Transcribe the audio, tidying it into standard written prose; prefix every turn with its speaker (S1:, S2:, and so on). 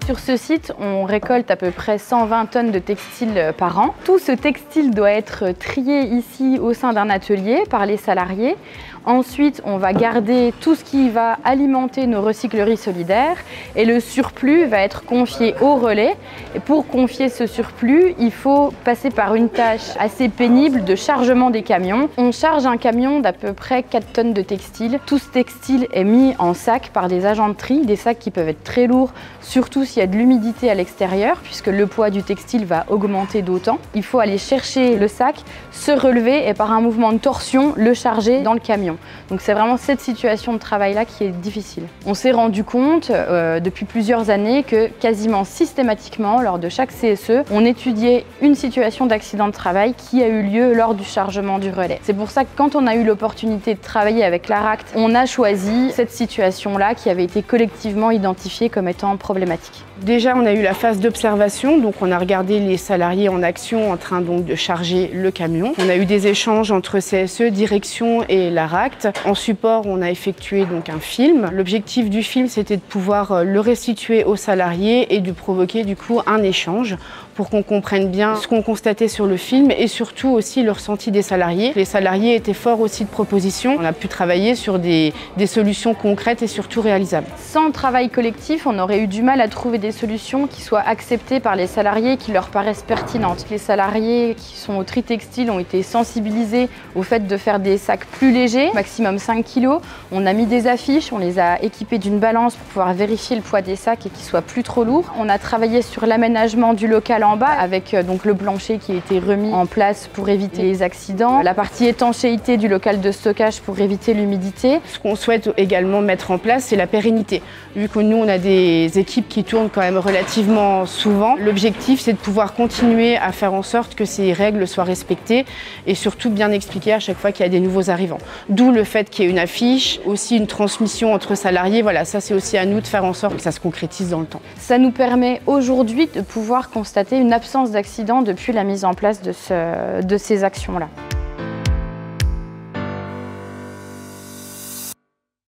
S1: Sur ce site, on récolte à peu près 120 tonnes de textile par an. Tout ce textile doit être trié ici au sein d'un atelier par les salariés. Ensuite, on va garder tout ce qui va alimenter nos recycleries solidaires et le surplus va être confié au relais. Et pour confier ce surplus, il faut passer par une tâche assez pénible de chargement des camions. On charge un camion d'à peu près 4 tonnes de textile. Tout ce textile est mis en sac par des agents de tri, des sacs qui peuvent être très lourds, surtout s'il y a de l'humidité à l'extérieur, puisque le poids du textile va augmenter d'autant. Il faut aller chercher le sac, se relever et par un mouvement de torsion, le charger dans le camion. Donc c'est vraiment cette situation de travail-là qui est difficile. On s'est rendu compte depuis plusieurs années que quasiment systématiquement, lors de chaque CSE, on étudiait une situation d'accident de travail qui a eu lieu lors du chargement du relais. C'est pour ça que quand on a eu l'opportunité de travailler avec l'ARACT, on a choisi cette situation-là qui avait été collectivement identifiée comme étant problématique.
S2: Déjà, on a eu la phase d'observation, donc on a regardé les salariés en action en train donc de charger le camion. On a eu des échanges entre CSE, direction et l'ARACT. En support, on a effectué donc un film. L'objectif du film, c'était de pouvoir le restituer aux salariés et de provoquer du coup un échange pour qu'on comprenne bien ce qu'on constatait sur le film et surtout aussi le ressenti des salariés. Les salariés étaient forts aussi de propositions. On a pu travailler sur des solutions concrètes et surtout réalisables.
S1: Sans travail collectif, on aurait eu du mal à trouver des solutions qui soient acceptées par les salariés et qui leur paraissent pertinentes. Les salariés qui sont au tri textile ont été sensibilisés au fait de faire des sacs plus légers, maximum 5 kg. On a mis des affiches, on les a équipés d'une balance pour pouvoir vérifier le poids des sacs et qu'ils soient plus trop lourds. On a travaillé sur l'aménagement du local en bas avec donc le plancher qui a été remis en place pour éviter les accidents, la partie étanchéité du local de stockage pour éviter l'humidité.
S2: Ce qu'on souhaite également mettre en place, c'est la pérennité. Vu que nous, on a des équipes qui tournent quand même relativement souvent, l'objectif, c'est de pouvoir continuer à faire en sorte que ces règles soient respectées et surtout bien expliquées à chaque fois qu'il y a des nouveaux arrivants. D'où le fait qu'il y ait une affiche, aussi une transmission entre salariés. Voilà, ça c'est aussi à nous de faire en sorte que ça se concrétise dans le temps.
S1: Ça nous permet aujourd'hui de pouvoir constater une absence d'accident depuis la mise en place de ces actions-là.